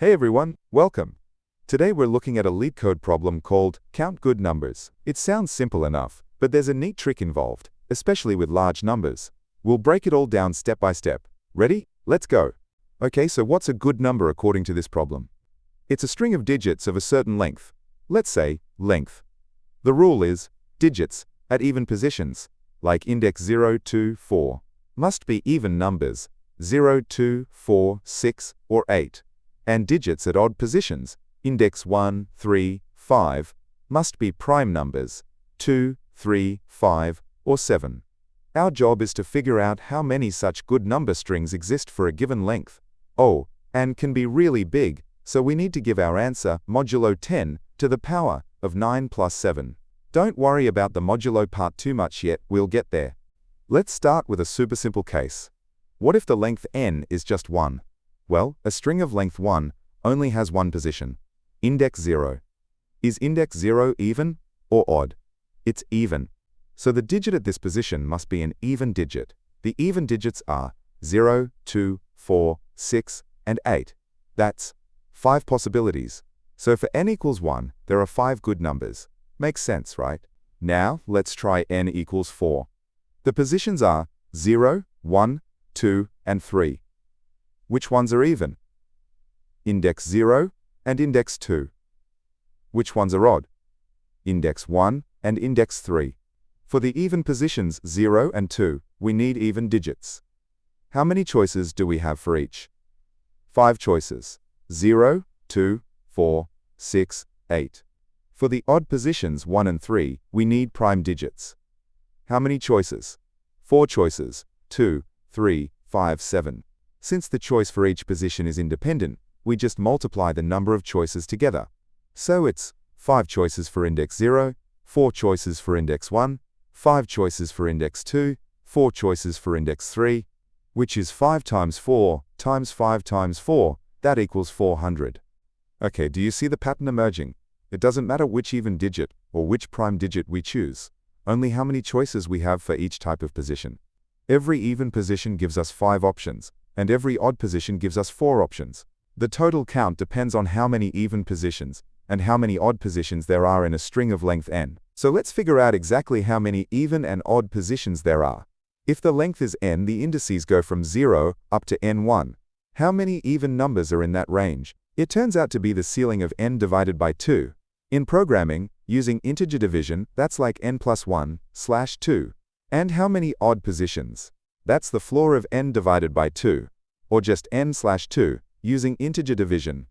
Hey everyone, welcome. Today we're looking at a Leetcode problem called Count Good Numbers. It sounds simple enough, but there's a neat trick involved, especially with large numbers. We'll break it all down step by step. Ready? Let's go. Okay, so what's a good number according to this problem? It's a string of digits of a certain length. Let's say length. The rule is digits at even positions, like index 0, 2, 4, must be even numbers, 0, 2, 4, 6, or 8. And digits at odd positions, index 1, 3, 5, must be prime numbers, 2, 3, 5, or 7. Our job is to figure out how many such good number strings exist for a given length. Oh, and can be really big, so we need to give our answer modulo 10 to the power of 9 plus 7. Don't worry about the modulo part too much yet, we'll get there. Let's start with a super simple case. What if the length n is just 1? Well, a string of length 1 only has one position, index 0. Is index 0 even or odd? It's even. So the digit at this position must be an even digit. The even digits are 0, 2, 4, 6, and 8. That's 5 possibilities. So for n equals 1, there are 5 good numbers. Makes sense, right? Now, let's try n equals 4. The positions are 0, 1, 2, and 3. Which ones are even? Index 0 and index 2. Which ones are odd? Index 1 and index 3. For the even positions 0 and 2, we need even digits. How many choices do we have for each? 5 choices. 0, 2, 4, 6, 8. For the odd positions 1 and 3, we need prime digits. How many choices? 4 choices. 2, 3, 5, 7. Since the choice for each position is independent, we just multiply the number of choices together. So it's 5 choices for index 0, 4 choices for index 1, 5 choices for index 2, 4 choices for index 3, which is 5 times 4 times 5 times 4, that equals 400. Okay, do you see the pattern emerging? It doesn't matter which even digit or which prime digit we choose, only how many choices we have for each type of position. Every even position gives us 5 options, and every odd position gives us 4 options. The total count depends on how many even positions and how many odd positions there are in a string of length n. So let's figure out exactly how many even and odd positions there are. If the length is n, the indices go from 0 up to n1. How many even numbers are in that range? It turns out to be the ceiling of n divided by 2. In programming, using integer division, that's like n plus 1 / 2. And how many odd positions? That's the floor of n divided by 2, or just n / 2, using integer division.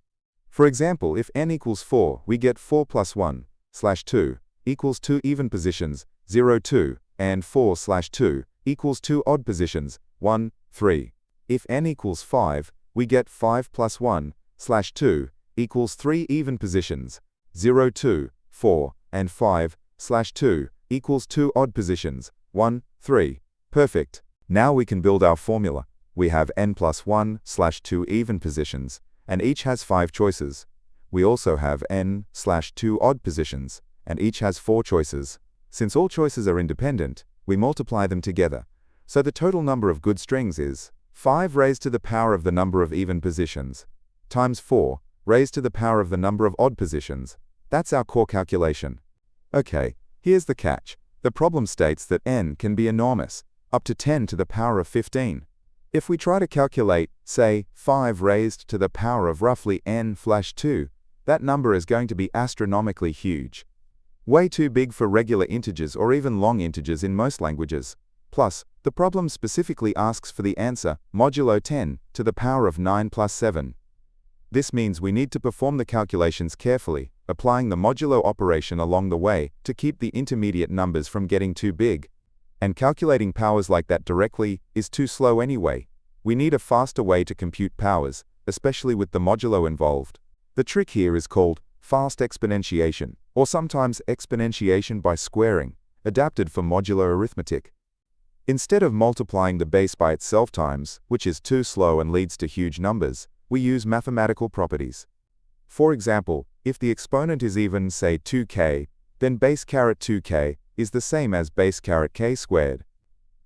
For example, if n equals 4, we get 4 plus 1 / 2 equals 2 even positions, 0, 2, and 4 / 2 equals 2 odd positions, 1, 3. If n equals 5, we get 5 plus 1 / 2 equals 3 even positions, 0, 2, 4, and 5 / 2 equals 2 odd positions, 1, 3. Perfect. Now we can build our formula. We have n plus 1 / 2 even positions, and each has 5 choices. We also have n / 2 odd positions, and each has 4 choices. Since all choices are independent, we multiply them together. So the total number of good strings is 5 raised to the power of the number of even positions, times 4 raised to the power of the number of odd positions. That's our core calculation. Okay, here's the catch. The problem states that n can be enormous, up to 10 to the power of 15. If we try to calculate, say, 5 raised to the power of roughly n / 2, that number is going to be astronomically huge. Way too big for regular integers or even long integers in most languages. Plus, the problem specifically asks for the answer modulo 10 to the power of 9 plus 7. This means we need to perform the calculations carefully, applying the modulo operation along the way to keep the intermediate numbers from getting too big. And calculating powers like that directly is too slow anyway. We need a faster way to compute powers, especially with the modulo involved. The trick here is called fast exponentiation, or sometimes exponentiation by squaring, adapted for modular arithmetic. Instead of multiplying the base by itself times, which is too slow and leads to huge numbers, we use mathematical properties. For example, if the exponent is even, say, 2k, then base caret 2k is the same as base caret k squared.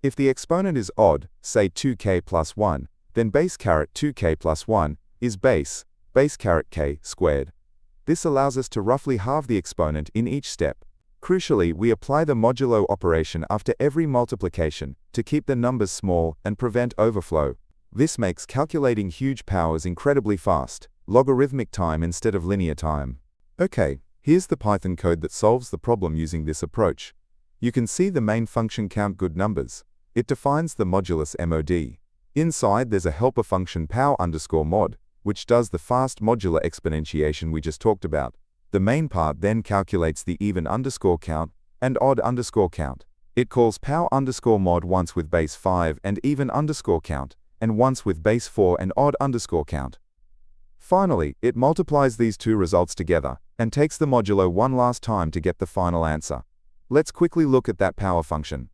If the exponent is odd, say 2k plus 1, then base caret 2k plus 1 is base, base caret k squared. This allows us to roughly halve the exponent in each step. Crucially, we apply the modulo operation after every multiplication to keep the numbers small and prevent overflow. This makes calculating huge powers incredibly fast, logarithmic time instead of linear time. Okay, here's the Python code that solves the problem using this approach. You can see the main function count good numbers. It defines the modulus mod. Inside there's a helper function pow_mod, which does the fast modular exponentiation we just talked about. The main part then calculates the even_count and odd_count. It calls pow_mod once with base 5 and even_count, and once with base 4 and odd_count. Finally, it multiplies these two results together and takes the modulo one last time to get the final answer. Let's quickly look at that power function.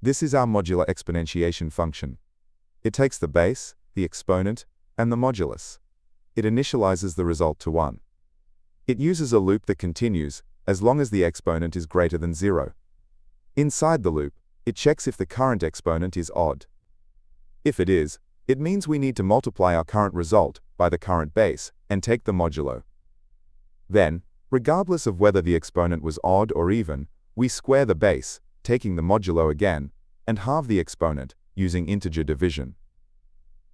This is our modular exponentiation function. It takes the base, the exponent, and the modulus. It initializes the result to 1. It uses a loop that continues as long as the exponent is greater than 0. Inside the loop, it checks if the current exponent is odd. If it is, it means we need to multiply our current result by the current base and take the modulo. Then, regardless of whether the exponent was odd or even, we square the base, taking the modulo again, and halve the exponent, using integer division.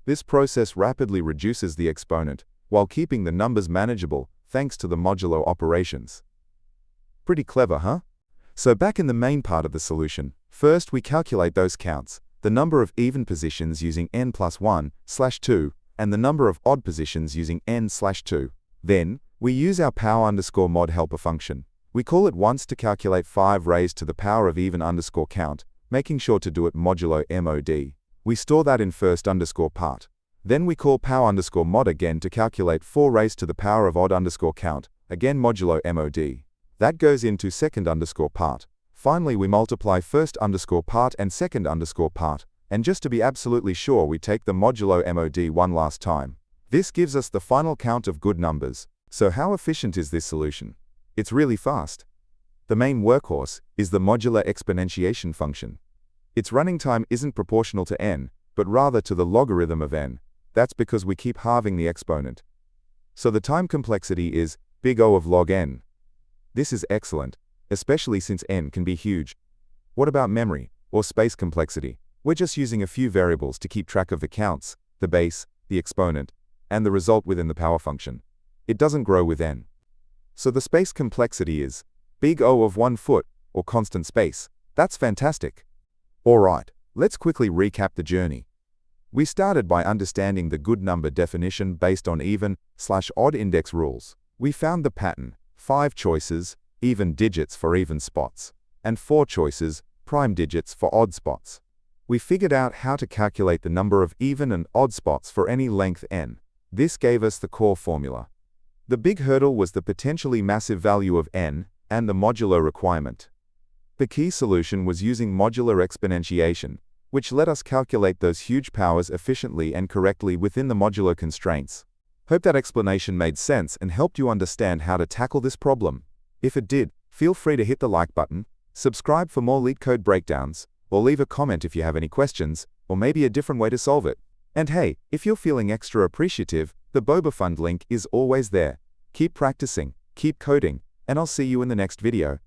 This process rapidly reduces the exponent, while keeping the numbers manageable, thanks to the modulo operations. Pretty clever, huh? So back in the main part of the solution, first we calculate those counts, the number of even positions using n+1/2, and the number of odd positions using n/2. Then, we use our pow_mod helper function. We call it once to calculate 5 raised to the power of even_count, making sure to do it modulo mod. We store that in first_part. Then we call pow_mod again to calculate 4 raised to the power of odd_count, again modulo mod. That goes into second_part. Finally, we multiply first_part and second_part, and just to be absolutely sure, we take the modulo mod one last time. This gives us the final count of good numbers. So how efficient is this solution? It's really fast. The main workhorse is the modular exponentiation function. Its running time isn't proportional to n, but rather to the logarithm of n. That's because we keep halving the exponent. So the time complexity is big O of log n. This is excellent, especially since n can be huge. What about memory, or space complexity? We're just using a few variables to keep track of the counts, the base, the exponent, and the result within the power function. It doesn't grow with n. So the space complexity is big O of 1 foot, or constant space. That's fantastic. Alright, let's quickly recap the journey. We started by understanding the good number definition based on even/odd index rules. We found the pattern, 5 choices, even digits for even spots, and 4 choices, prime digits for odd spots. We figured out how to calculate the number of even and odd spots for any length n. This gave us the core formula. The big hurdle was the potentially massive value of n and the modulo requirement. The key solution was using modular exponentiation, which let us calculate those huge powers efficiently and correctly within the modulo constraints. Hope that explanation made sense and helped you understand how to tackle this problem. If it did, feel free to hit the like button, subscribe for more Leetcode breakdowns, or leave a comment if you have any questions, or maybe a different way to solve it. And hey, if you're feeling extra appreciative, the Boba Fund link is always there. Keep practicing, keep coding, and I'll see you in the next video.